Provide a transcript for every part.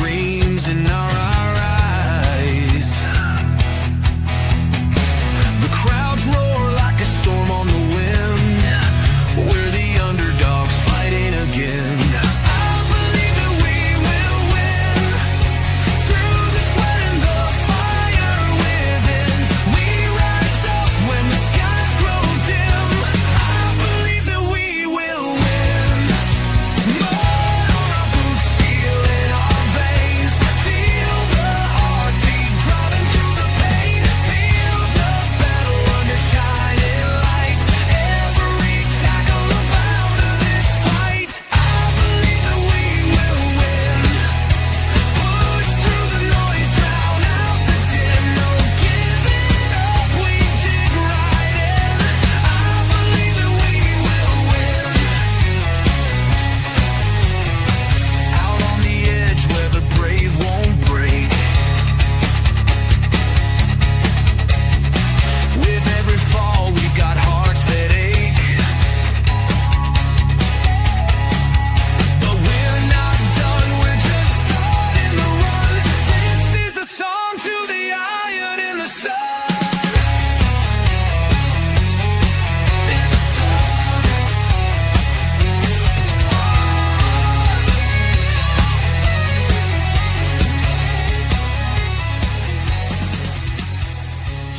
dreams in our eyes. The crowds roar like a storm on the wind. We're the underdogs fighting again. I believe that we will win. Through the sweat and the fire within, we rise up when the skies grow dim. I believe that we will win. Mud on our boots, steel in our veins. Feel the heartbeat driving through the pain. Field of battle under shining lights. Every tackle about this fight. I believe that we will win. Push through the noise, drown out the din. No giving up, we dig right in. I believe that we will win. Out on the edge where the brave won't break. With every fall, we've got hearts that ache. But we're not done, we're just starting the run. This is the song to the iron in the sun.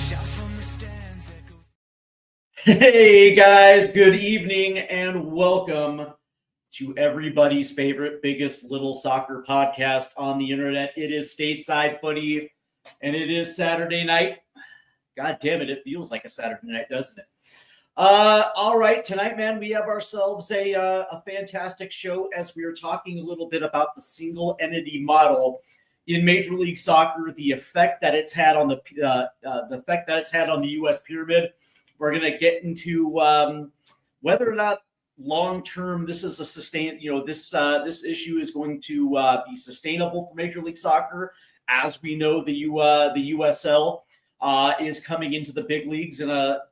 Shouts from the stands echo. Hey guys, good evening and welcome to everybody's favorite, biggest little soccer podcast on the internet. It is Stateside Footy and it is Saturday night. God damn it, it feels like a Saturday night, doesn't it? All right, tonight, man, we have ourselves a fantastic show as we are talking a little bit about the single entity model in Major League Soccer, the effect that it's had on the effect that it's had on the U.S. pyramid. We're going to get into whether or not long-term this is a sustain. This issue is going to be sustainable for Major League Soccer. As we know, the USL is coming into the big leagues in a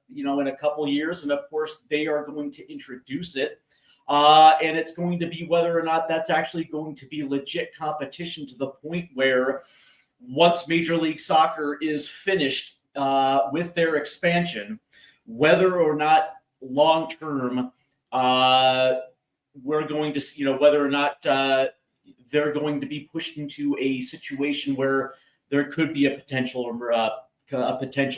couple of years, and of course they are going to introduce it. And it's going to be whether or not that's actually going to be legit competition to the point where once Major League Soccer is finished with their expansion, whether or not long-term we're going to, whether or not they're going to be pushed into a situation where there could be a potential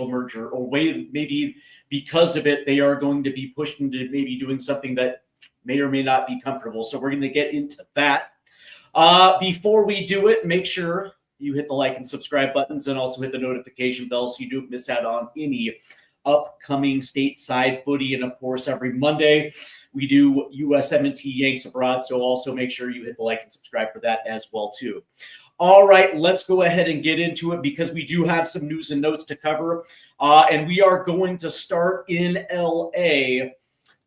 merger, or maybe because of it, they are going to be pushed into maybe doing something that may or may not be comfortable. So we're going to get into that. Before we do it, make sure you hit the like and subscribe buttons and also hit the notification bell so you don't miss out on any upcoming Stateside Footy. And of course, every Monday we do USMNT Yanks Abroad. So also make sure you hit the like and subscribe for that as well too. All right, let's go ahead and get into it because we do have some news and notes to cover. And we are going to start in LA.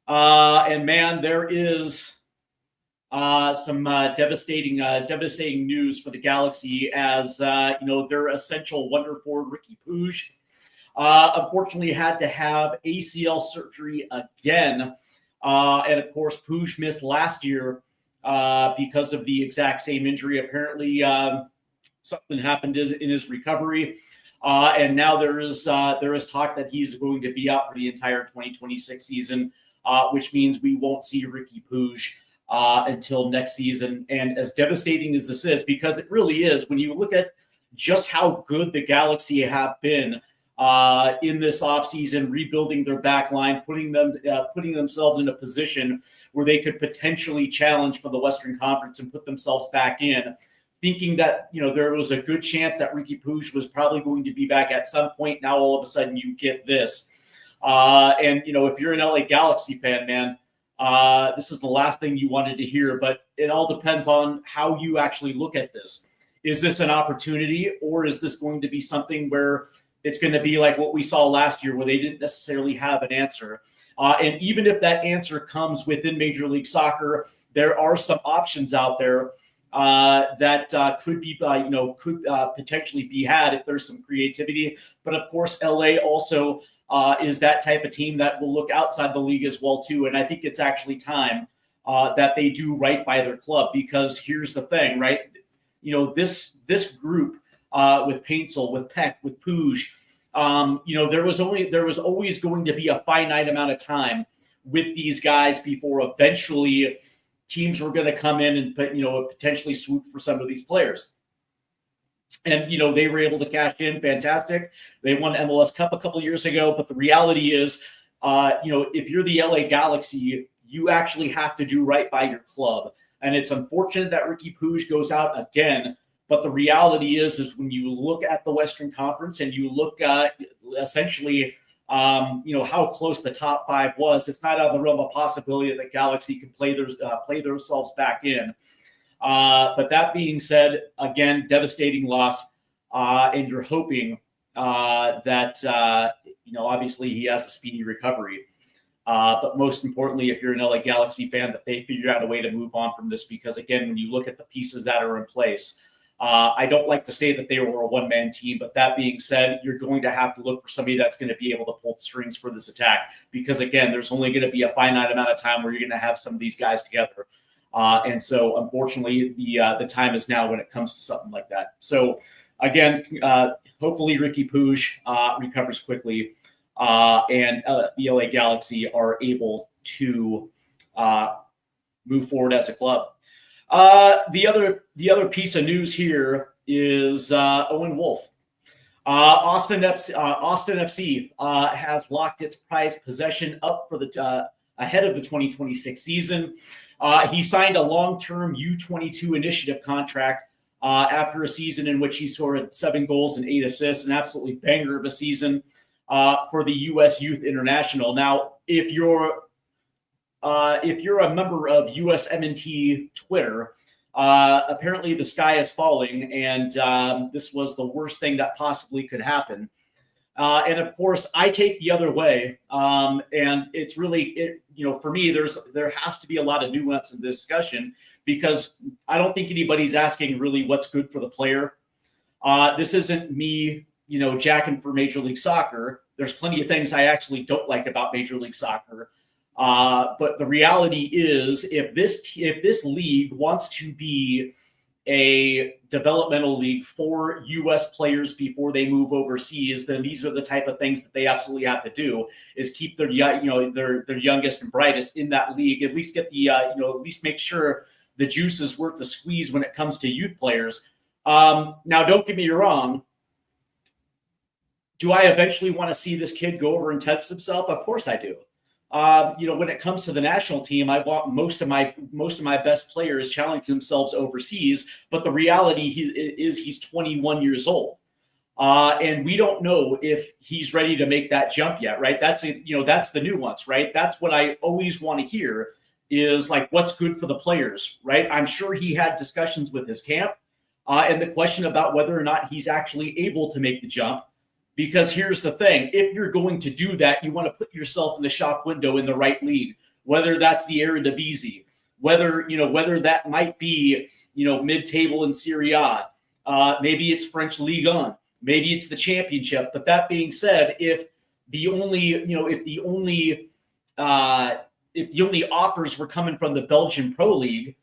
And man, there is some devastating news for the Galaxy as their essential wonder forward Riqui Puig unfortunately had to have ACL surgery again. And of course, Puig missed last year because of the exact same injury. Apparently, something happened in his recovery. And now there is talk that he's going to be out for the entire 2026 season, which means we won't see Riqui Puig until next season. And as devastating as this is, because it really is, when you look at just how good the Galaxy have been in this offseason, rebuilding their back line, putting themselves in a position where they could potentially challenge for the Western Conference and put themselves back in, thinking that, there was a good chance that Riqui Puig was probably going to be back at some point. Now, all of a sudden you get this. And if you're an LA Galaxy fan, man, this is the last thing you wanted to hear, but it all depends on how you actually look at this. Is this an opportunity, or is this going to be something where it's going to be like what we saw last year where they didn't necessarily have an answer? And even if that answer comes within Major League Soccer, there are some options out there that could be, could potentially be had if there's some creativity. But of course, LA also is that type of team that will look outside the league as well too. And I think it's actually time that they do right by their club, because here's the thing, right? this group with Paintsel, with Peck, with Puig, there was always going to be a finite amount of time with these guys before eventually teams were going to come in and potentially swoop for some of these players. And, they were able to cash in. Fantastic. They won MLS Cup a couple years ago. But the reality is, if you're the LA Galaxy, you actually have to do right by your club. And it's unfortunate that Ricky Puig goes out again. But the reality is when you look at the Western Conference and you look at essentially, how close the top five was, it's not out of the realm of possibility that the Galaxy can play themselves back in. But that being said, again, devastating loss. And you're hoping that, obviously he has a speedy recovery. But most importantly, if you're an LA Galaxy fan, that they figure out a way to move on from this, because again, when you look at the pieces that are in place, I don't like to say that they were a one-man team, but that being said, you're going to have to look for somebody that's going to be able to pull the strings for this attack, because again, there's only going to be a finite amount of time where you're going to have some of these guys together. And so unfortunately, the time is now when it comes to something like that. So again, hopefully Ricky Puig recovers quickly, and the LA Galaxy are able to move forward as a club. The other piece of news here is Owen Wolff. Austin FC has locked its prized possession up for the ahead of the 2026 season. He signed a long-term U22 initiative contract after a season in which he scored 7 goals and 8 assists, an absolutely banger of a season for the U.S. Youth International. Now, if you're a member of USMNT Twitter, apparently the sky is falling, and this was the worst thing that possibly could happen. And of course, I take the other way, and it's really, for me, there has to be a lot of nuance in this discussion, because I don't think anybody's asking really what's good for the player. This isn't me, jacking for Major League Soccer. There's plenty of things I actually don't like about Major League Soccer. But the reality is, if this league wants to be a developmental league for U.S. players before they move overseas, then these are the type of things that they absolutely have to do: is keep their youngest and brightest in that league. At least get the at least make sure the juice is worth the squeeze when it comes to youth players. Now, don't get me wrong. Do I eventually want to see this kid go over and test himself? Of course I do. When it comes to the national team, I want most of my best players challenge themselves overseas. But the reality is he's 21 years old, and we don't know if he's ready to make that jump yet. Right? That's the nuance. Right? That's what I always want to hear, is like, what's good for the players. Right? I'm sure he had discussions with his camp, and the question about whether or not he's actually able to make the jump. Because here's the thing: if you're going to do that, you want to put yourself in the shop window in the right league, whether that's the Eredivisie, whether that might be, mid-table in Serie A, maybe it's French Ligue 1, maybe it's the Championship. But that being said, if the only offers were coming from the Belgian Pro League,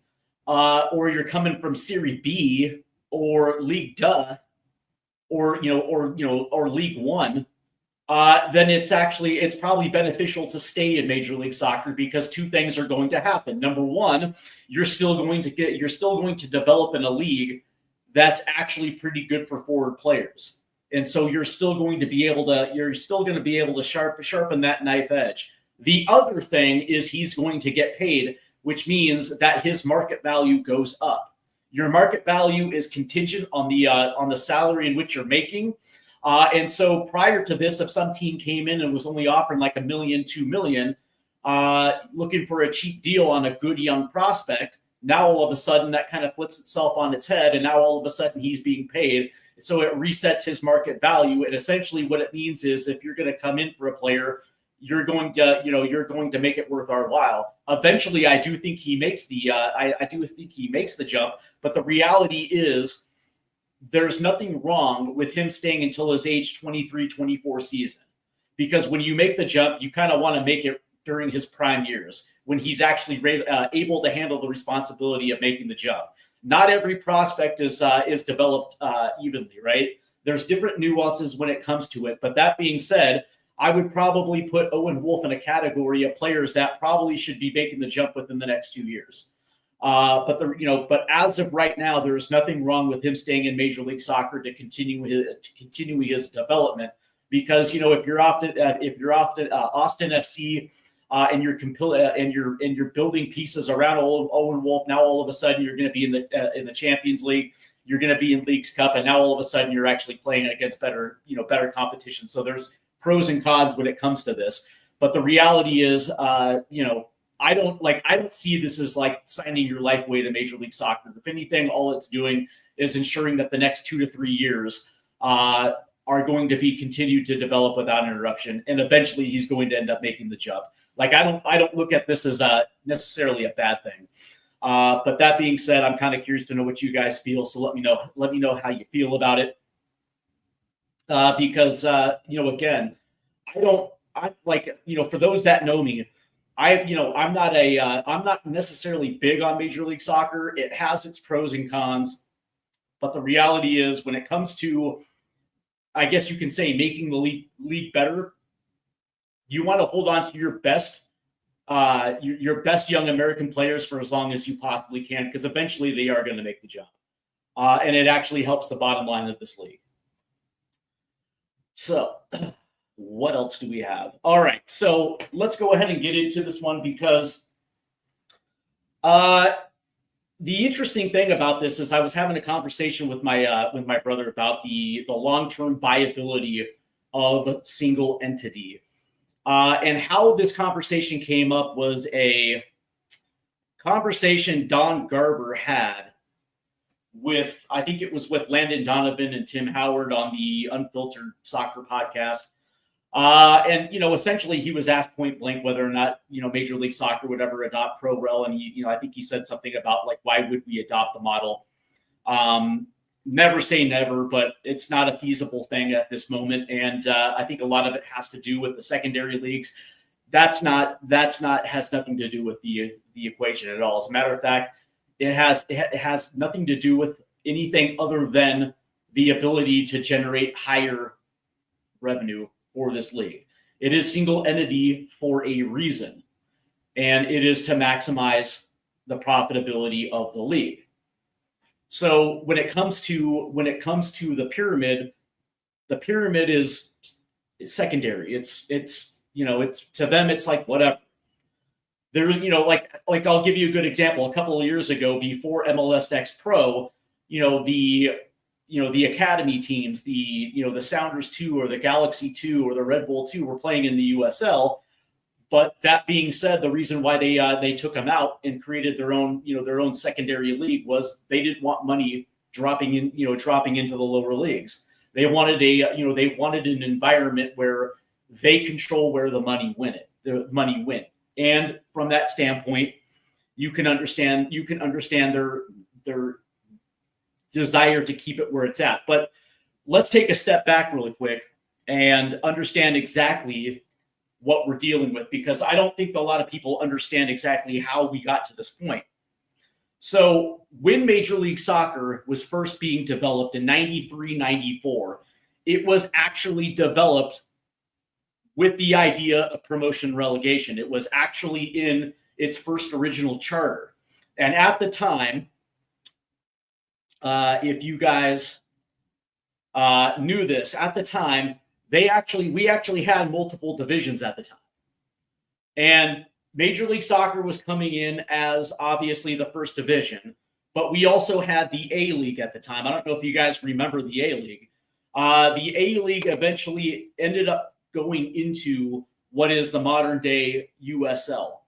or you're coming from Serie B or Ligue 2, or League One, then it's probably beneficial to stay in Major League Soccer, because two things are going to happen. Number one, you're still going to develop in a league that's actually pretty good for forward players, and so you're still going to be able to sharpen that knife edge. The other thing is he's going to get paid, which means that his market value goes up. Your market value is contingent on the salary in which you're making. And so prior to this, if some team came in and was only offering like $1 million, $2 million, looking for a cheap deal on a good young prospect, now all of a sudden that kind of flips itself on its head, and now all of a sudden he's being paid. So it resets his market value. And essentially what it means is, if you're going to come in for a player, you're going to make it worth our while. Eventually, I do think he makes the jump. But the reality is, there's nothing wrong with him staying until his age 23, 24 season. Because when you make the jump, you kind of want to make it during his prime years, when he's actually able to handle the responsibility of making the jump. not every prospect is developed evenly, right? There's different nuances when it comes to it. But that being said, I would probably put Owen Wolff in a category of players that probably should be making the jump within the next 2 years. But as of right now, there is nothing wrong with him staying in Major League Soccer to continue his development. Because if you're often Austin FC and you're building pieces around Owen Wolff, now all of a sudden you're going to be in the Champions League, you're going to be in Leagues Cup, and now all of a sudden you're actually playing against better competition. So there's pros and cons when it comes to this. But the reality is, I don't see this as like signing your life away to Major League Soccer. If anything, all it's doing is ensuring that the next 2 to 3 years are going to be continued to develop without interruption, and eventually he's going to end up making the jump. Like I don't look at this as necessarily a bad thing. But that being said, I'm kind of curious to know what you guys feel. So let me know how you feel about it. Because again, for those that know me, I'm not necessarily big on Major League Soccer. It has its pros and cons, but the reality is when it comes to, I guess you can say, making the league better, you want to hold on to your best young American players for as long as you possibly can, because eventually they are going to make the jump. And it actually helps the bottom line of this league. So what else do we have? All right. So let's go ahead and get into this one, because the interesting thing about this is I was having a conversation with my brother about the long-term viability of single entity. And how this conversation came up was a conversation Don Garber had with, I think it was with Landon Donovan and Tim Howard on the Unfiltered Soccer podcast. And essentially he was asked point blank whether or not, Major League Soccer would ever adopt ProRel. And I think he said something about like, why would we adopt the model? Never say never, but it's not a feasible thing at this moment. And I think a lot of it has to do with the secondary leagues. Has nothing to do with the equation at all. As a matter of fact, it has nothing to do with anything other than the ability to generate higher revenue for this league. It is single entity for a reason, and it is to maximize the profitability of the league. So when it comes to the pyramid is secondary. It's to them, it's like whatever. There's, like I'll give you a good example. A couple of years ago, before MLS Next Pro, the academy teams, the Sounders 2 or the Galaxy 2 or the Red Bull 2 were playing in the USL. But that being said, the reason why they took them out and created their own secondary league was they didn't want money dropping into the lower leagues. They wanted an environment where they control where the money went. And from that standpoint, you can understand their desire to keep it where it's at. But let's take a step back really quick and understand exactly what we're dealing with, because I don't think a lot of people understand exactly how we got to this point. So when Major League Soccer was first being developed in 93, 94, it was actually developed with the idea of promotion relegation. It was actually in its first original charter. And at the time, if you guys knew this, at the time, we actually had multiple divisions at the time. And Major League Soccer was coming in as obviously the first division, but we also had the A-League at the time. I don't know if you guys remember the A-League. The A-League eventually ended up going into what is the modern day USL.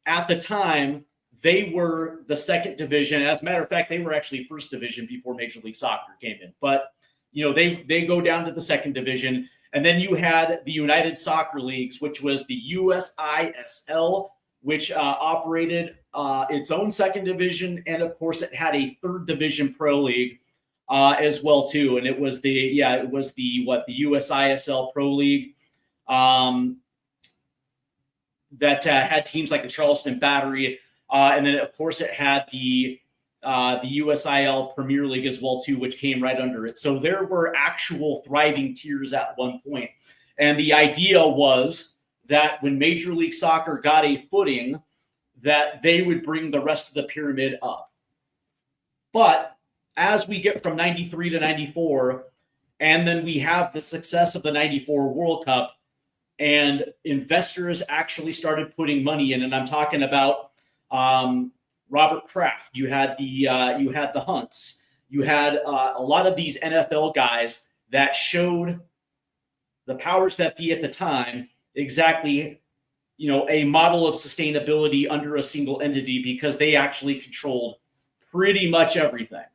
At the time, they were the second division. As a matter of fact, they were actually first division before Major League Soccer came in. But they go down to the second division. And then you had the United Soccer Leagues, which was the USISL, which operated its own second division. And of course, it had a third division pro league as well too. And it was the USISL Pro League that had teams like the Charleston Battery. And then of course it had the the USIL Premier League as well too, which came right under it. So there were actual thriving tiers at one point. And the idea was that when Major League Soccer got a footing, that they would bring the rest of the pyramid up. But as we get from 93 to 94, and then we have the success of the 94 World Cup, and investors actually started putting money in, and I'm talking about Robert Kraft. You had the Hunts. You had a lot of these NFL guys that showed the powers that be at the time exactly, a model of sustainability under a single entity, because they actually controlled pretty much everything.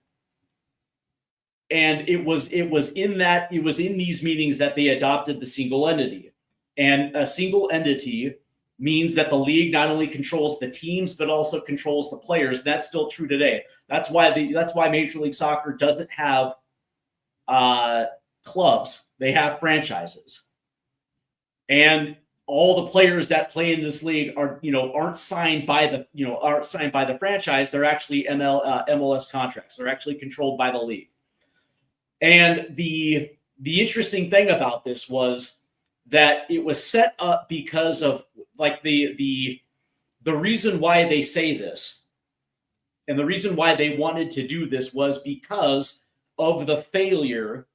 And it was in these meetings that they adopted the single entity. And a single entity means that the league not only controls the teams, but also controls the players. And that's still true today. That's why Major League Soccer doesn't have clubs. They have franchises. And all the players that play in this league aren't signed by the franchise. They're actually MLS contracts. They're actually controlled by the league. And the interesting thing about this was that it was set up because of the reason why they say this, and the reason why they wanted to do this was because of the failure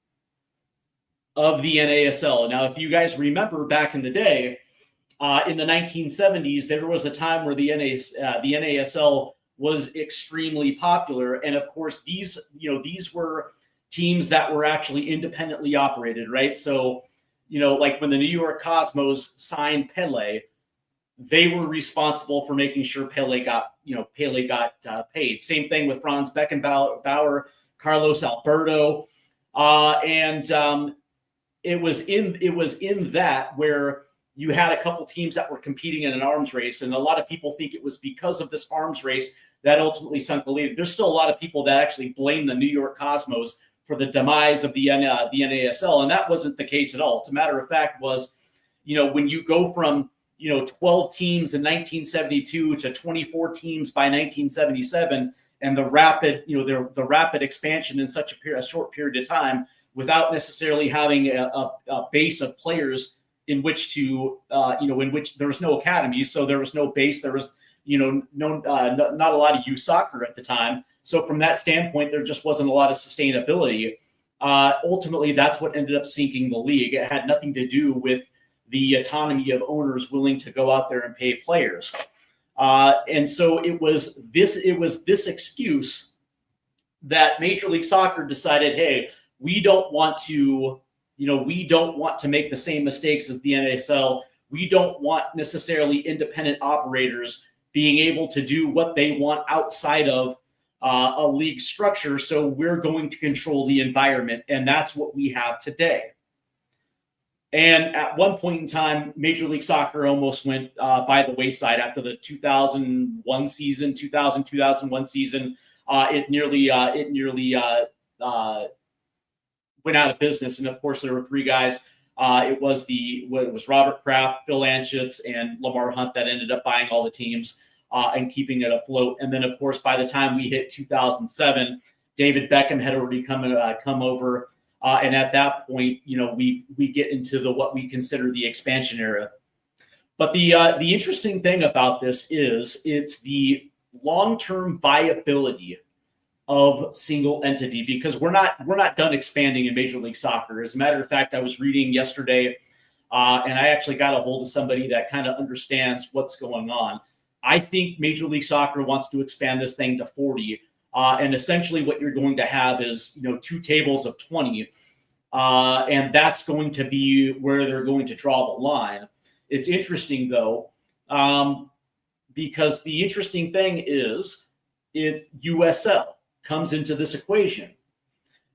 of the NASL. Now, if you guys remember back in the day, in the 1970s, there was a time where the NASL was extremely popular, and of course, these were teams that were actually independently operated, right? So, like when the New York Cosmos signed Pele, they were responsible for making sure Pele got paid. Same thing with Franz Beckenbauer, Carlos Alberto, and it was in that where you had a couple teams that were competing in an arms race, and a lot of people think it was because of this arms race that ultimately sunk the league. There's still a lot of people that actually blame the New York Cosmos for the demise of the NASL, and that wasn't the case at all. As a matter of fact, was when you go from 12 teams in 1972 to 24 teams by 1977, and the rapid expansion in such a short period of time, without necessarily having a base of players in which there was no academies, so there was no base, there was not a lot of youth soccer at the time. So from that standpoint, there just wasn't a lot of sustainability. Ultimately, that's what ended up sinking the league. It had nothing to do with the autonomy of owners willing to go out there and pay players. And so it was this excuse that Major League Soccer decided, hey, we don't want to make the same mistakes as the NASL. We don't want necessarily independent operators being able to do what they want outside of a league structure. So we're going to control the environment. And that's what we have today. And at one point in time, Major League Soccer almost went by the wayside after the 2001 season. It nearly went out of business. And of course, there were three guys. It was Robert Kraft, Phil Anschutz, and Lamar Hunt that ended up buying all the teams and keeping it afloat. And then, of course, by the time we hit 2007, David Beckham had already come over. And at that point, we get into what we consider the expansion era. But the interesting thing about this is it's the long-term viability of single entity, because we're not done expanding in Major League Soccer. As a matter of fact, I was reading yesterday, and I actually got a hold of somebody that kind of understands what's going on. I think Major League Soccer wants to expand this thing to 40. And essentially what you're going to have is, 2 tables of 20. And that's going to be where they're going to draw the line. It's interesting, though, because the interesting thing is USL comes into this equation.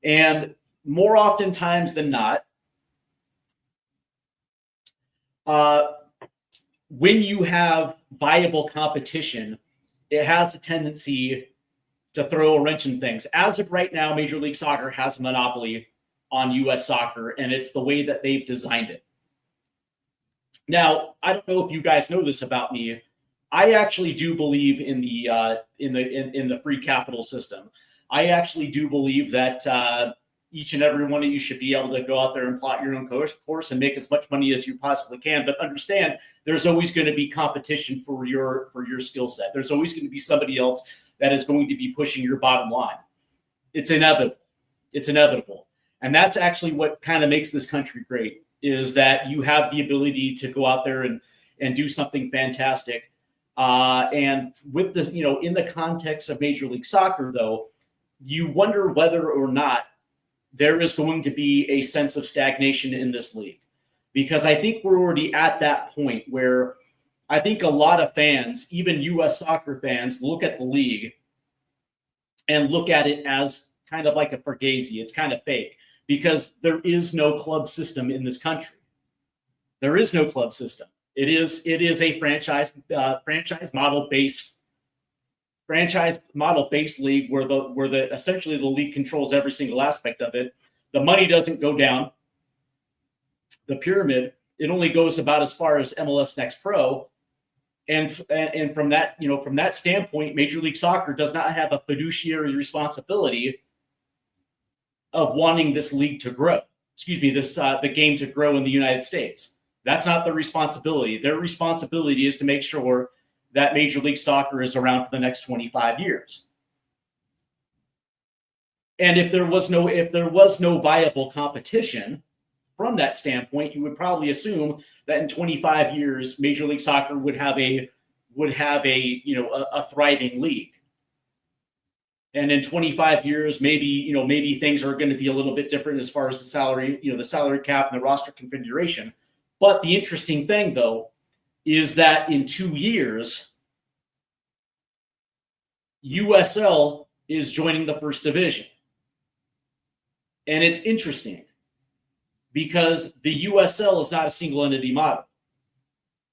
And more oftentimes than not, when you have viable competition, it has a tendency to throw a wrench in things. As of right now, Major League Soccer has a monopoly on U.S. soccer, and it's the way that they've designed it. Now, I don't know if you guys know this about me, I actually do believe in the free capital system. I actually do believe that each and every one of you should be able to go out there and plot your own course and make as much money as you possibly can. But understand, there's always going to be competition for your skill set. There's always going to be somebody else that is going to be pushing your bottom line. It's inevitable. It's inevitable. And that's actually what kind of makes this country great, is that you have the ability to go out there and do something fantastic. And with this, in the context of Major League Soccer, though, you wonder whether or not there is going to be a sense of stagnation in this league. Because I think we're already at that point where I think a lot of fans, even U.S. soccer fans, look at the league and look at it as kind of like a fugazi. It's kind of fake, because there is no club system in this country. There is no club system. It is a franchise model based league where essentially the league controls every single aspect of it. The money doesn't go down the pyramid. It only goes about as far as MLS Next Pro. And from that standpoint, Major League Soccer does not have a fiduciary responsibility of wanting this league to grow. The game to grow in the United States. That's not their responsibility. Their responsibility is to make sure that Major League Soccer is around for the next 25 years. And if there was no viable competition from that standpoint, you would probably assume that in 25 years, Major League Soccer would have a thriving league. And in 25 years, maybe things are going to be a little bit different as far as the salary cap and the roster configuration. But the interesting thing, though, is that in 2 years, USL is joining the first division. And it's interesting because the USL is not a single entity model.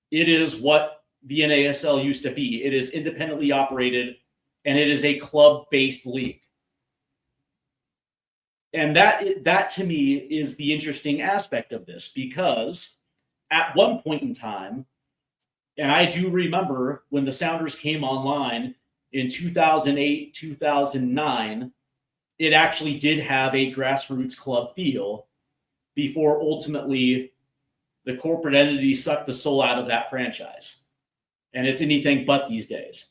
It is what the NASL used to be. It is independently operated, and it is a club-based league. And that to me is the interesting aspect of this, because at one point in time, and I do remember when the Sounders came online in 2008, 2009, it actually did have a grassroots club feel before ultimately the corporate entity sucked the soul out of that franchise. And it's anything but these days.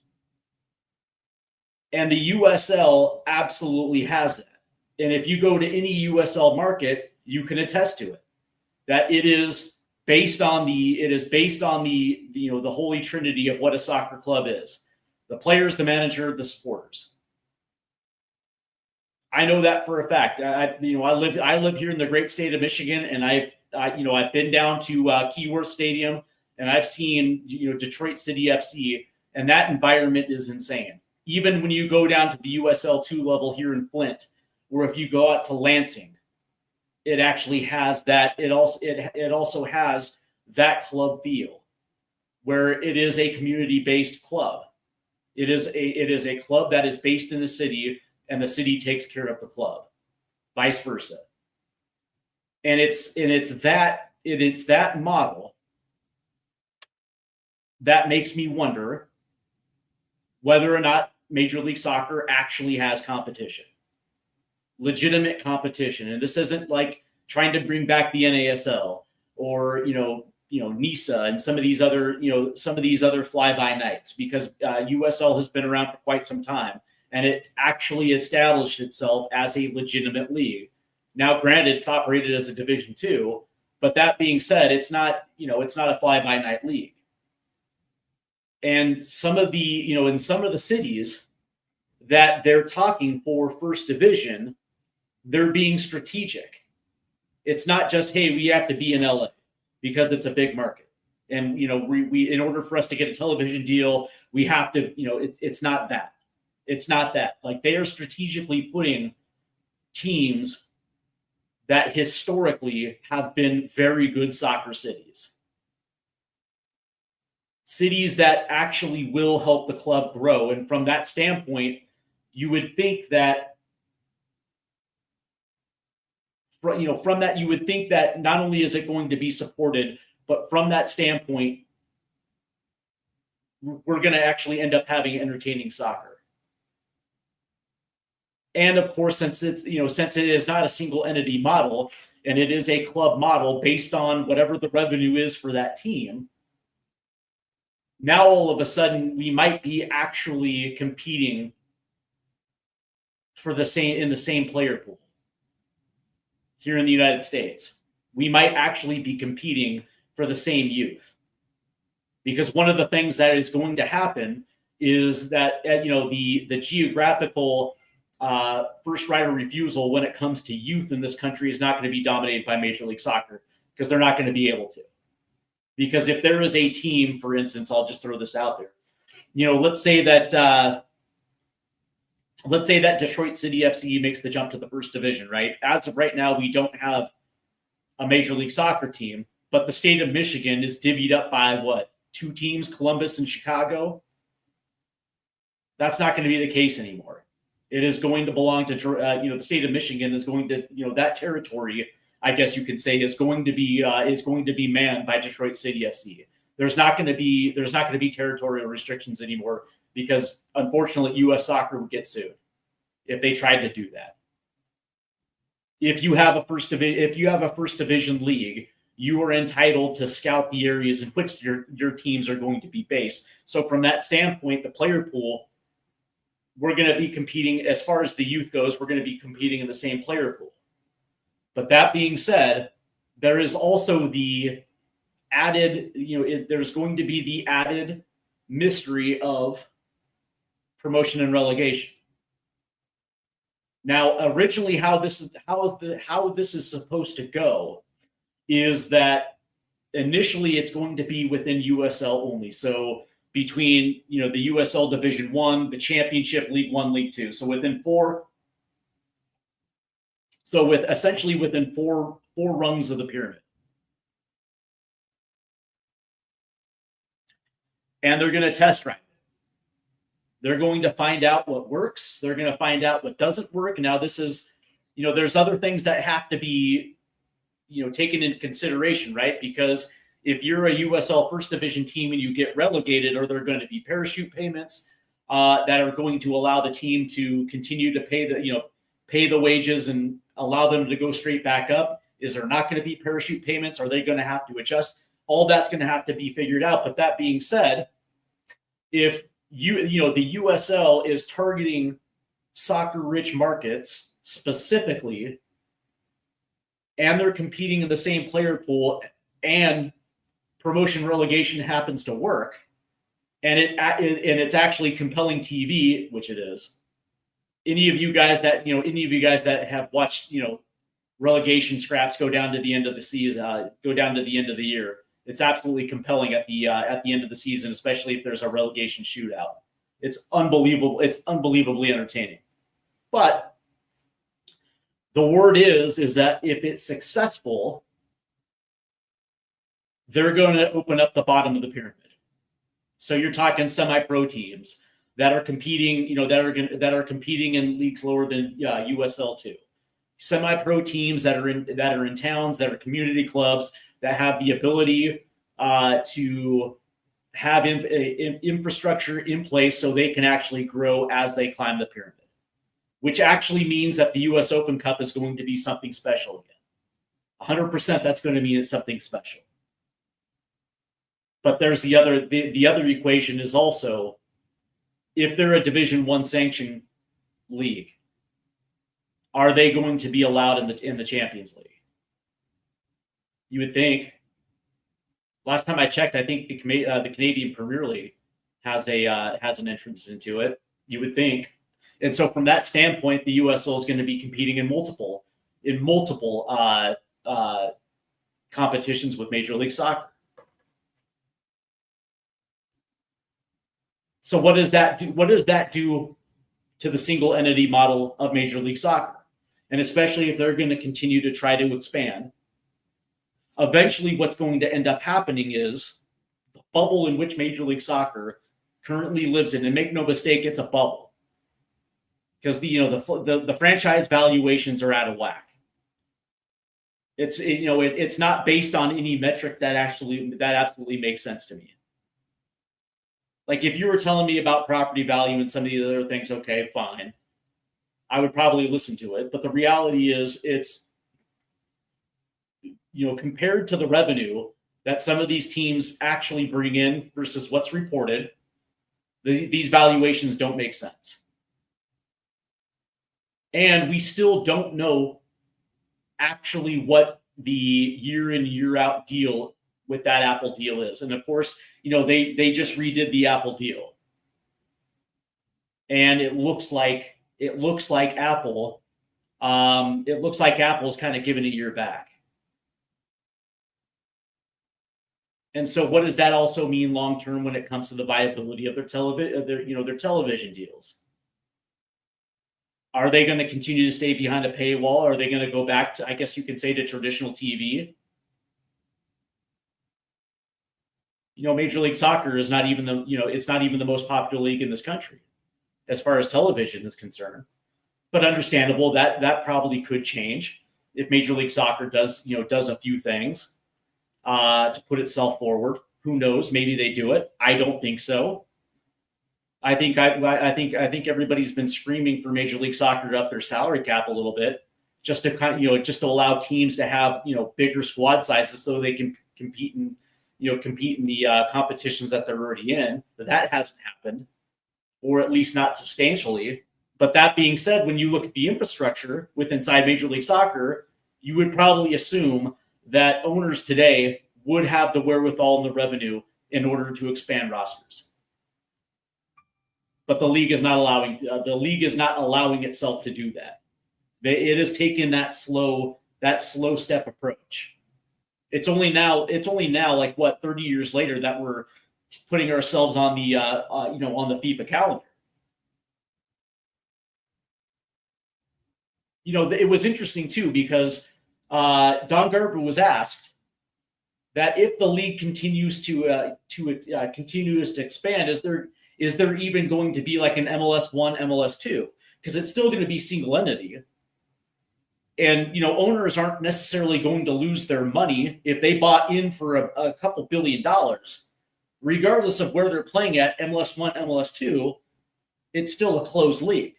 And the USL absolutely has that. And if you go to any USL market, you can attest to it, that it is based on the holy trinity of what a soccer club is: the players, the manager, the supporters. I know that for a fact. I live here in the great state of Michigan, and I've been down to Keyworth Stadium, and I've seen Detroit City FC, and that environment is insane. Even when you go down to the USL 2 level here in Flint, or if you go out to Lansing, it actually has that. It also has that club feel, where it is a community-based club. It is a club that is based in the city, and the city takes care of the club, vice versa. And it's that model that makes me wonder whether or not Major League Soccer actually has competition, legitimate competition. And this isn't like trying to bring back the NASL or NISA and some of these other fly-by-nights, because USL has been around for quite some time, and it actually established itself as a legitimate league. Now, granted, it's operated as a Division II, but that being said, it's not a fly-by-night league. And some of in some of the cities that they're talking for first division, they're being strategic. It's not just, hey, we have to be in LA because it's a big market. And, we in order for us to get a television deal, we have to, it's not that. It's not that. Like, they are strategically putting teams that historically have been very good soccer cities. Cities that actually will help the club grow. And from that standpoint, you would think that, you would think that not only is it going to be supported, but from that standpoint, we're going to actually end up having entertaining soccer. And of course, since it is not a single entity model and it is a club model based on whatever the revenue is for that team, now all of a sudden we might be actually competing for the same player pool here in the United States. We might actually be competing for the same youth. Because one of the things that is going to happen is that the geographical first right of refusal when it comes to youth in this country is not going to be dominated by Major League Soccer, because they're not going to be able to. Because if there is a team, for instance, I'll just throw this out there. Let's say that Detroit City FC makes the jump to the first division, right? As of right now, we don't have a Major League Soccer team, but the state of Michigan is divvied up by what? 2 teams, Columbus and Chicago. That's not going to be the case anymore. It is going to belong to the state of Michigan is going to that territory, I guess you could say, is going to be manned by Detroit City FC. There's not going to be territorial restrictions anymore, because unfortunately U.S. Soccer would get sued if they tried to do that. If you have a first division league, you are entitled to scout the areas in which your teams are going to be based. So from that standpoint, the player pool, we're going to be competing, as far as the youth goes, we're going to be competing in the same player pool. But that being said, there is also the added, there's going to be the added mystery of promotion and relegation. Now, originally, how this is supposed to go is that initially it's going to be within USL only. So between the USL Division 1, the Championship, League 1, League 2. So within four rungs of the pyramid. And they're going to test run. They're going to find out what works. They're going to find out what doesn't work. Now this is, there's other things that have to be taken into consideration, right? Because if you're a USL First Division team and you get relegated, are there going to be parachute payments that are going to allow the team to continue to pay the wages and allow them to go straight back up? Is there not going to be parachute payments? Are they going to have to adjust? All that's going to have to be figured out. But that being said, if the USL is targeting soccer-rich markets specifically, and they're competing in the same player pool, and promotion relegation happens to work, and it's actually compelling TV, which it is. Any of you guys that have watched relegation scraps go down to the end of the season, go down to the end of the year, it's absolutely compelling at the end of the season, especially if there's a relegation shootout. It's unbelievable. It's unbelievably entertaining. But the word is that if it's successful, they're going to open up the bottom of the pyramid. So you're talking semi-pro teams that are competing, that are competing in leagues lower than USL 2. Semi-pro teams that are in towns, that are community clubs, that have the ability to have infrastructure in place so they can actually grow as they climb the pyramid. Which actually means that the U.S. Open Cup is going to be something special again. 100% that's going to mean it's something special. But there's the other equation is also, if they're a Division 1 sanction league, are they going to be allowed in the Champions League? You would think. Last time I checked, I think the Canadian Premier League has an entrance into it. You would think. And so from that standpoint, the USL is going to be competing in multiple competitions with Major League Soccer. So what does that do? What does that do to the single entity model of Major League Soccer? And especially if they're going to continue to try to expand. Eventually, what's going to end up happening is the bubble in which Major League Soccer currently lives in, and make no mistake, it's a bubble. Because the franchise valuations are out of whack. It's not based on any metric that absolutely makes sense to me. Like if you were telling me about property value and some of these other things, okay, fine. I would probably listen to it. But the reality is it's, compared to the revenue that some of these teams actually bring in versus what's reported, these valuations don't make sense. And we still don't know actually what the year in, year out deal with that Apple deal is. And of course, they just redid the Apple deal. And it looks like Apple Apple's kind of given a year back. And so what does that also mean long term when it comes to the viability of their television deals? Are they going to continue to stay behind a paywall? Are they going to go back to, I guess you could say, to traditional TV? Major League Soccer is not even it's not even the most popular league in this country as far as television is concerned. But understandable that probably could change if Major League Soccer does a few things to put itself forward. Who knows? Maybe they do it. I don't think so. I think everybody's been screaming for Major League Soccer to up their salary cap a little bit, just to just to allow teams to have bigger squad sizes so they can compete in the competitions that they're already in. But that hasn't happened, or at least not substantially. But that being said, when you look at the infrastructure inside Major League Soccer, you would probably assume that owners today would have the wherewithal and the revenue in order to expand rosters. But the league is not allowing itself to do that. It has taken that slow step approach. It's only now like 30 years later that we're putting ourselves on the on the FIFA calendar. It was interesting too because Don Garber was asked that if the league continues to expand, is there even going to be like an MLS 1, MLS 2? Because it's still going to be single entity. And, owners aren't necessarily going to lose their money if they bought in for a couple $1 billion. Regardless of where they're playing at, MLS 1, MLS 2, it's still a closed league.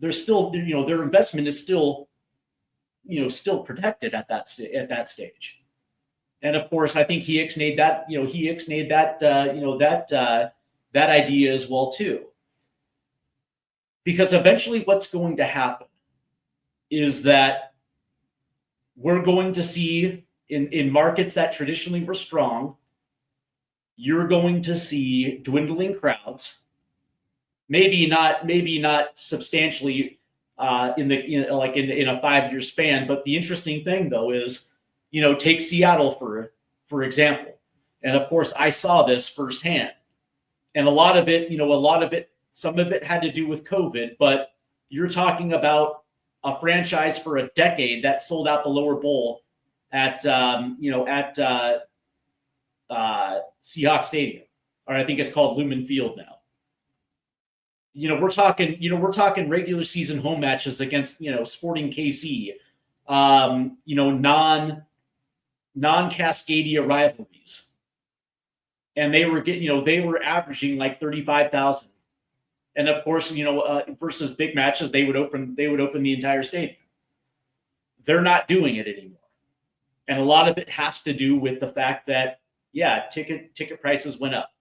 They're still, their investment is still protected at that stage. And of course, I think he ixnayed that idea as well too. Because eventually what's going to happen is that we're going to see in markets that traditionally were strong, you're going to see dwindling crowds, maybe not substantially in a 5-year span. But the interesting thing though is, take Seattle for example. And of course I saw this firsthand. And a lot of it, some of it had to do with COVID, but you're talking about a franchise for a decade that sold out the lower bowl at Seahawks Stadium, or I think it's called Lumen Field now. We're talking regular season home matches against Sporting KC, non-Cascadia rivalries. And they were averaging like 35,000. And of course, versus big matches, they would open the entire stadium. They're not doing it anymore. And a lot of it has to do with the fact that, ticket prices went up.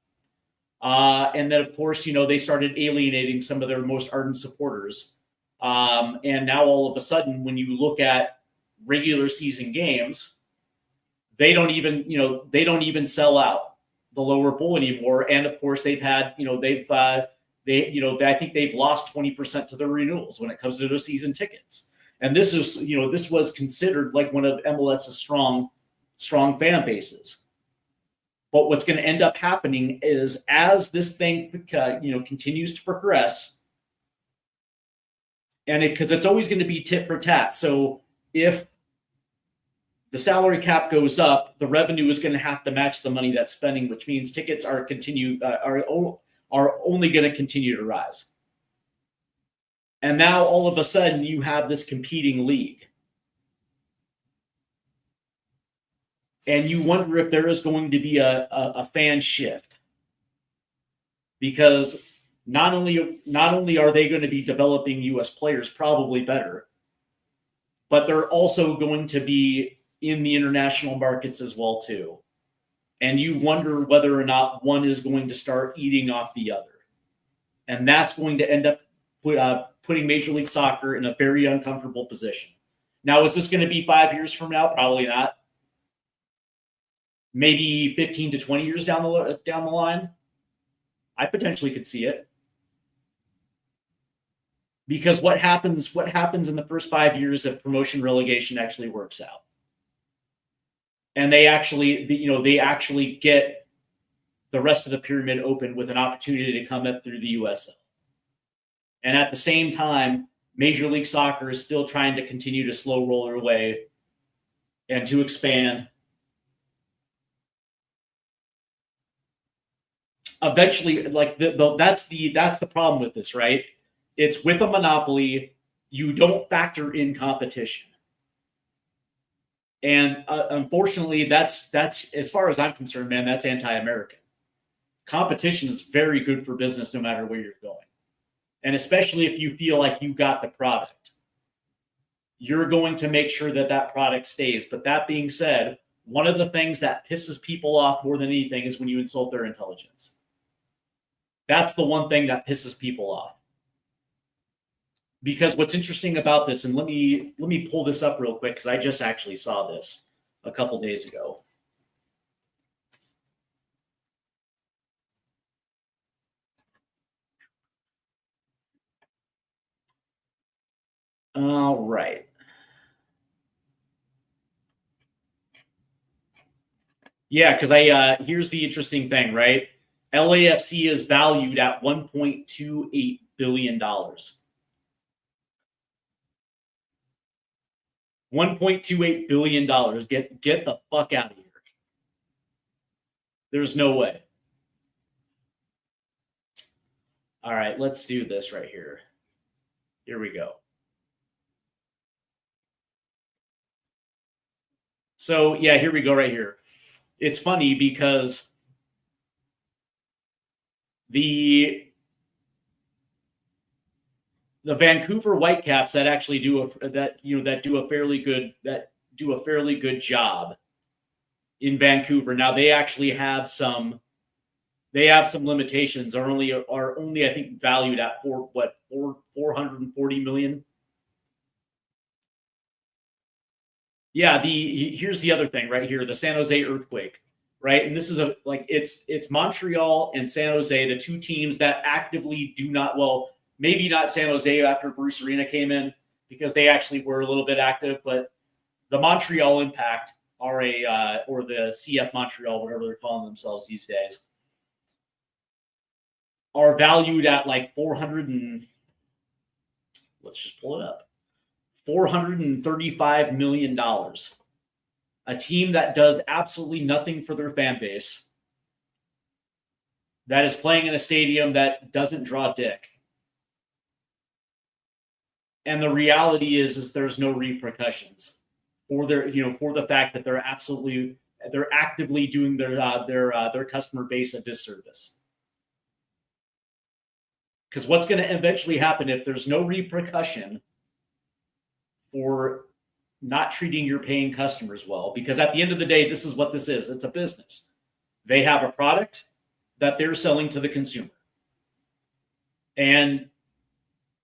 And then of course, they started alienating some of their most ardent supporters. And now all of a sudden, when you look at regular season games, they don't even sell out the lower bowl anymore. And of course they've had, I think they've lost 20% to their renewals when it comes to their season tickets. And this was considered like one of MLS's strong fan bases. But what's going to end up happening is as this thing, continues to progress, and because it's always going to be tit for tat. So if the salary cap goes up, the revenue is going to have to match the money that's spending, which means tickets are only going to continue to rise. And now all of a sudden you have this competing league. And you wonder if there is going to be a fan shift. because not only are they going to be developing U.S. players probably better, but they're also going to be in the international markets as well too. And you wonder whether or not one is going to start eating off the other. And that's going to end up putting Major League Soccer in a very uncomfortable position. Now, is this going to be 5 years from now? Probably not. Maybe 15 to 20 years down the line. I potentially could see it. Because what happens in the first 5 years if promotion relegation actually works out? And they actually get the rest of the pyramid open with an opportunity to come up through the USL. And at the same time, Major League Soccer is still trying to continue to slow roll their way and to expand. Eventually, like that's the problem with this, right? It's with a monopoly, you don't factor in competition. And unfortunately, that's as far as I'm concerned, man, that's anti-American. Competition is very good for business no matter where you're going. And especially if you feel like you got the product, you're going to make sure that that product stays. But that being said, one of the things that pisses people off more than anything is when you insult their intelligence. That's the one thing that pisses people off. Because what's interesting about this, and let me pull this up real quick because I just actually saw this a couple days ago. All right. Yeah, because here's the interesting thing, right? LAFC is valued at $1.28 billion. $1.28 billion. Get the fuck out of here. There's no way. All right, let's do this right here. Here we go. So, yeah, here we go right here. It's funny because the Vancouver Whitecaps that actually do a fairly good job in Vancouver. Now they actually have some limitations. Are only I think valued at $440 million. Yeah, here's the other thing right here, the San Jose Earthquake, right? And this is it's Montreal and San Jose, the two teams that actively do not, well, maybe not San Jose after Bruce Arena came in because they actually were a little bit active, but the Montreal Impact or the CF Montreal, whatever they're calling themselves these days, are valued at like let's just pull it up. $435 million. A team that does absolutely nothing for their fan base, that is playing in a stadium that doesn't draw dick. And the reality is there's no repercussions for the fact that they're actively doing their customer base a disservice. Because what's going to eventually happen if there's no repercussion for not treating your paying customers well? Because at the end of the day, this is what this is. It's a business. They have a product that they're selling to the consumer. And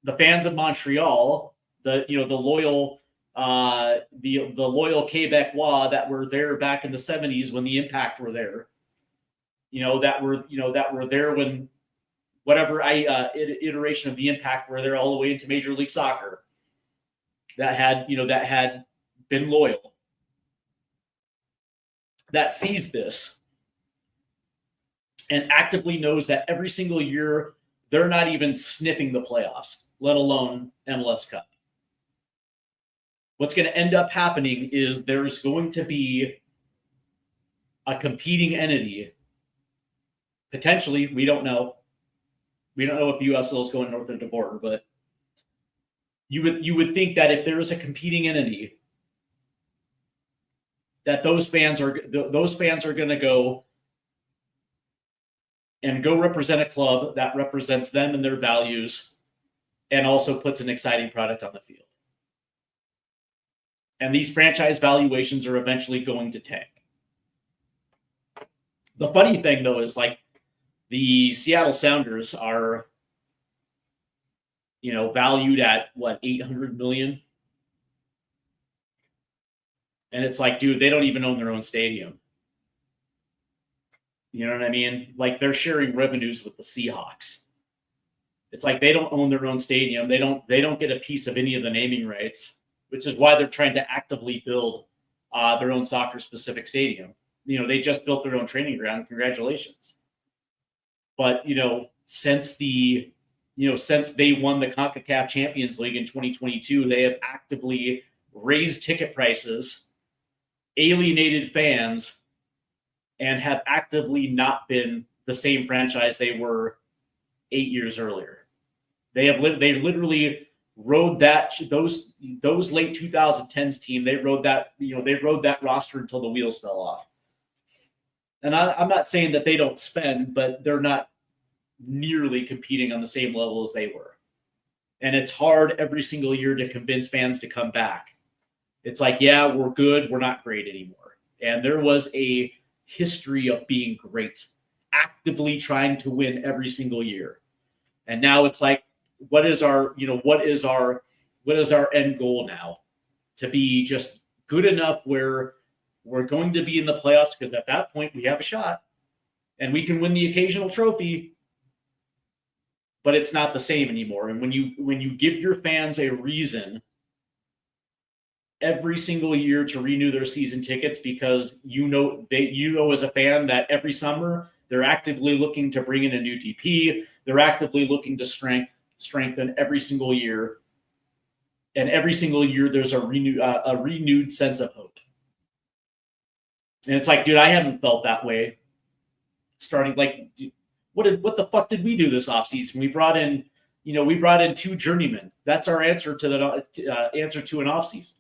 the fans of Montreal, the loyal Québécois that were there back in the 70s when the Impact were there, that were there when whatever iteration of the Impact were there all the way into Major League Soccer, that had been loyal, that sees this and actively knows that every single year they're not even sniffing the playoffs, let alone MLS Cup. What's going to end up happening is there's going to be a competing entity. Potentially, we don't know. We don't know if USL is going north of the border, but you would think that if there is a competing entity, that those fans are going to go and go represent a club that represents them and their values and also puts an exciting product on the field. And these franchise valuations are eventually going to tank. The funny thing, though, is like the Seattle Sounders are, valued at what, 800 million? And it's like, dude, they don't even own their own stadium. You know what I mean? Like, they're sharing revenues with the Seahawks. It's like they don't own their own stadium. They don't get a piece of any of the naming rights, which is why they're trying to actively build their own soccer-specific stadium. They just built their own training ground. Congratulations. But, since they won the CONCACAF Champions League in 2022, they have actively raised ticket prices, alienated fans, and have actively not been the same franchise they were 8 years earlier. They literally rode those late 2010s team. They rode that roster until the wheels fell off. And I'm not saying that they don't spend, but they're not nearly competing on the same level as they were. And it's hard every single year to convince fans to come back. It's like, yeah, we're good. We're not great anymore. And there was a history of being great, actively trying to win every single year. And now it's like, what is our end goal now? To be just good enough where we're going to be in the playoffs, because at that point we have a shot and we can win the occasional trophy, but it's not the same anymore. And when you give your fans a reason every single year to renew their season tickets, because as a fan that every summer they're actively looking to bring in a new DP, they're actively looking to strengthen every single year, and every single year there's a renewed sense of hope. And it's like, dude, I haven't felt that way. Starting like, what the fuck did we do this offseason? We brought in 2 journeymen. That's our answer to the answer to an offseason.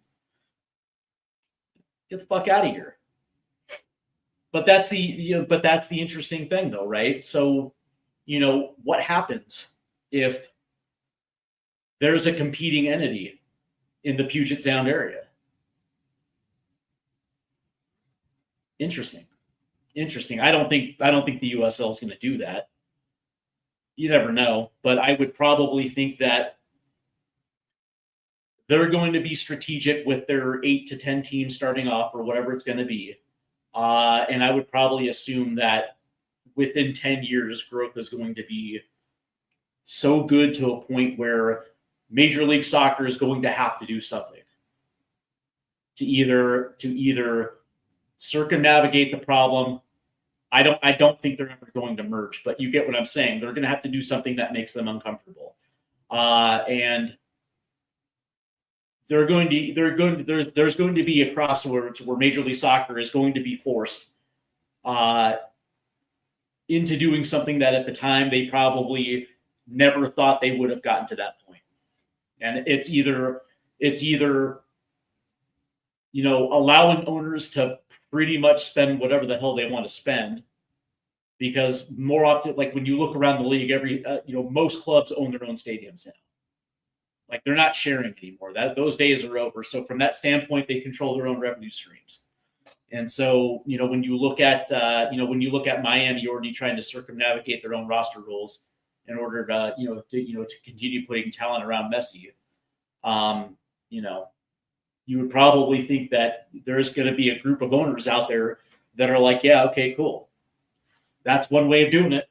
Get the fuck out of here. But that's the interesting thing, though, right? So, what happens if there's a competing entity in the Puget Sound area? Interesting. I don't think the USL is going to do that. You never know, but I would probably think that they're going to be strategic with their 8 to 10 teams starting off, or whatever it's going to be. And I would probably assume that within 10 years, growth is going to be so good to a point where Major League Soccer is going to have to do something to either circumnavigate the problem. I don't think they're ever going to merge, but you get what I'm saying. They're going to have to do something that makes them uncomfortable, and there's going to be a crossover where Major League Soccer is going to be forced into doing something that at the time they probably never thought they would have gotten to that point. And it's either allowing owners to pretty much spend whatever the hell they want to spend, because more often, like when you look around the league, most clubs own their own stadiums now. Like, they're not sharing anymore. Those days are over. So from that standpoint, they control their own revenue streams. And so, when you look at Miami already trying to circumnavigate their own roster rules in order to continue putting talent around Messi, you would probably think that there's going to be a group of owners out there that are like, yeah, okay, cool. That's one way of doing it.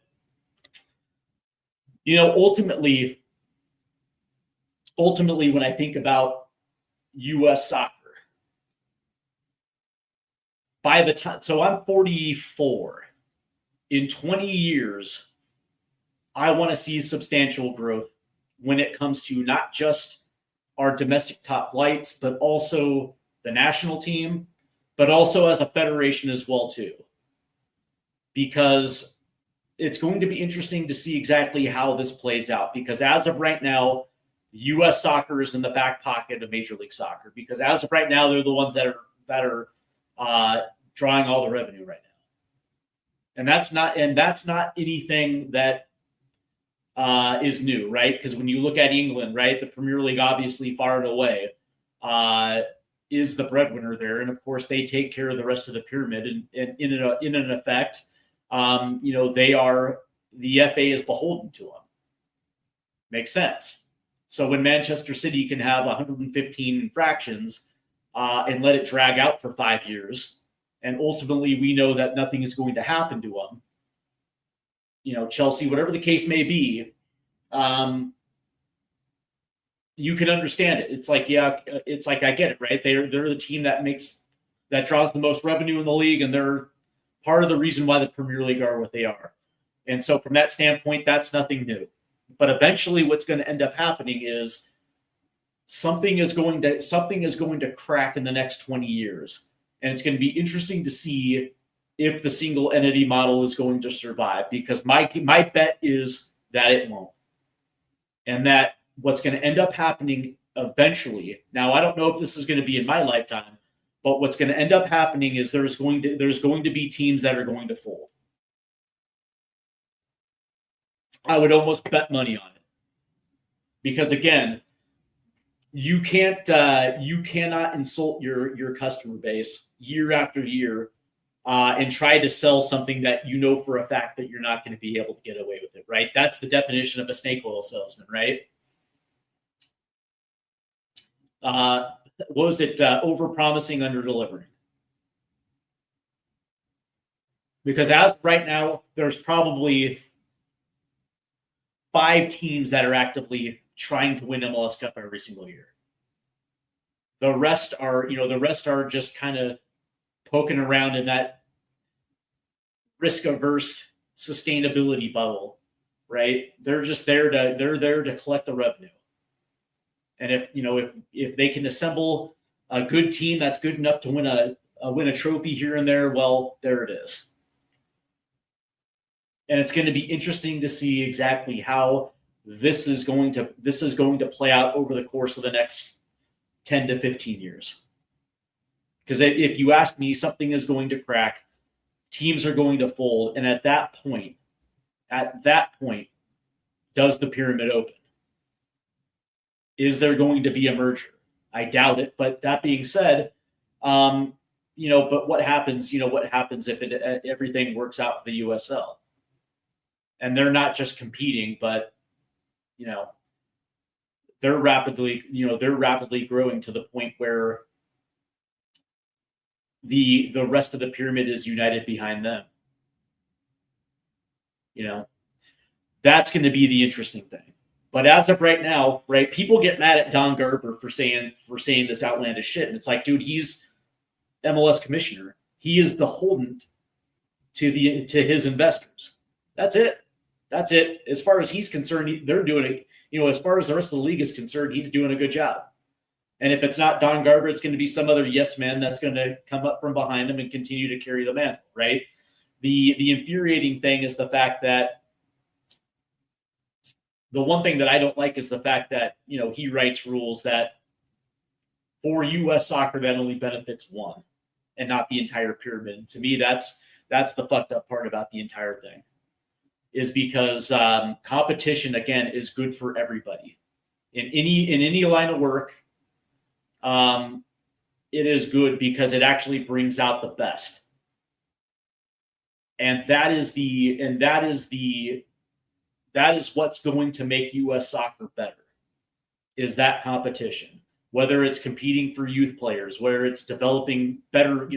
Ultimately, when I think about U.S. soccer, by the time, so I'm 44. In 20 years, I want to see substantial growth when it comes to not just our domestic top flights, but also the national team, but also as a federation as well, too. Because it's going to be interesting to see exactly how this plays out. Because as of right now, U.S. soccer is in the back pocket of Major League Soccer. Because as of right now, they're the ones that are drawing all the revenue right now. And that's not anything that is new, right? Because when you look at England, right, the Premier League obviously far and away is the breadwinner there, and of course they take care of the rest of the pyramid. And in an effect, the FA is beholden to them. Makes sense. So when Manchester City can have 115 infractions and let it drag out for 5 years, and ultimately we know that nothing is going to happen to them, Chelsea, whatever the case may be, you can understand it. It's like, I get it, right? They're the team that draws the most revenue in the league, and they're part of the reason why the Premier League are what they are. And so from that standpoint, that's nothing new. But eventually what's going to end up happening is something is going to crack in the next 20 years. And it's going to be interesting to see if the single entity model is going to survive, because my bet is that it won't. And that what's going to end up happening eventually, now I don't know if this is going to be in my lifetime, but what's going to end up happening is there's going to be teams that are going to fold. I would almost bet money on it, because again, you cannot insult your customer base year after year and try to sell something that you know for a fact that you're not going to be able to get away with it, right? That's the definition of a snake oil salesman, right? What was it? Over-promising, under-delivering. Because as of right now, there's probably 5 teams that are actively trying to win MLS Cup every single year. The rest are just kind of poking around in that risk-averse sustainability bubble, right? They're just there to collect the revenue. And if they can assemble a good team that's good enough to win a trophy here and there, well, there it is. And it's going to be interesting to see exactly how this is going to play out over the course of the next 10 to 15 years. Because if you ask me, something is going to crack, teams are going to fold, and at that point, does the pyramid open? Is there going to be a merger? I doubt it. But that being said, but what happens? What happens if everything works out for the USL? And they're not just competing, but they're rapidly growing to the point where the rest of the pyramid is united behind them. That's going to be the interesting thing. But as of right now, right, people get mad at Don Garber for saying this outlandish shit, and it's like, dude, he's MLS commissioner. He is beholden to his investors. That's it. As far as he's concerned, they're doing it. As far as the rest of the league is concerned, he's doing a good job. And if it's not Don Garber, it's going to be some other yes man that's going to come up from behind him and continue to carry the mantle, right? The infuriating thing is the fact that the one thing that I don't like is the fact that, he writes rules that for U.S. soccer that only benefits one and not the entire pyramid. And to me, that's the fucked up part about the entire thing, is because competition, again, is good for everybody. In any line of work, it is good because it actually brings out the best. And that is what's going to make U.S. soccer better, is that competition. Whether it's competing for youth players, whether it's developing better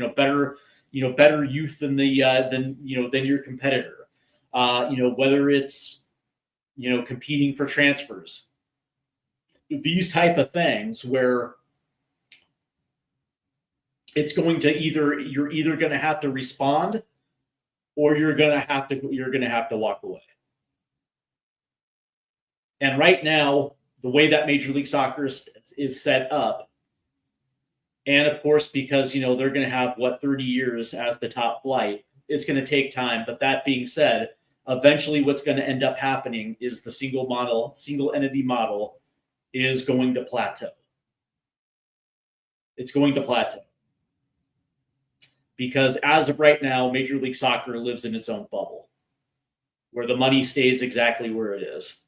youth than your competitor, whether it's competing for transfers, these type of things where it's going to you're either going to have to respond or you're going to have to walk away. And right now, the way that Major League Soccer is set up, and of course, because they're going to have 30 years as the top flight, it's going to take time. But that being said, eventually, what's going to end up happening is the single entity model is going to plateau. It's going to plateau. because as of right now, Major League Soccer lives in its own bubble where the money stays exactly where it is.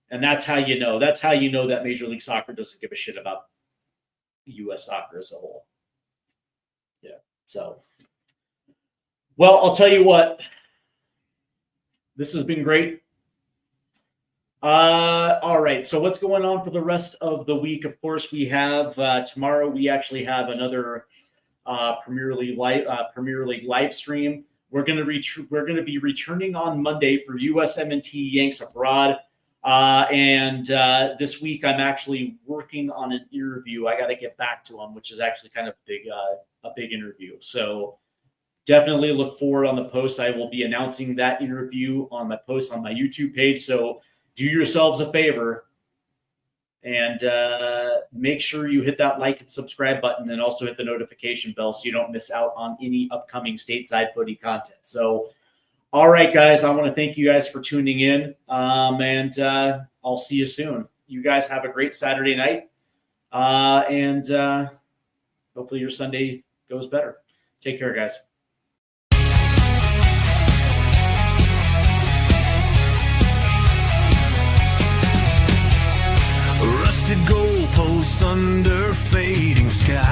And that's how you know. That's how you know that Major League Soccer doesn't give a shit about U.S. soccer as a whole. Yeah. So, well, I'll tell you what. This has been great. All right. So what's going on for the rest of the week? Of course, we have tomorrow. We actually have another Premier League live stream. We're going to be returning on Monday for USMNT Yanks Abroad. And this week I'm actually working on an interview. I got to get back to them, which is actually kind of a big interview. So definitely look forward on the post. I will be announcing that interview on my post on my YouTube page. So do yourselves a favor and make sure you hit that like and subscribe button, and also hit the notification bell so you don't miss out on any upcoming Stateside Footy content. So, all right, guys, I want to thank you guys for tuning in, and I'll see you soon. You guys have a great Saturday night, and hopefully your Sunday goes better. Take care, guys. Rusted goalposts under fading sky.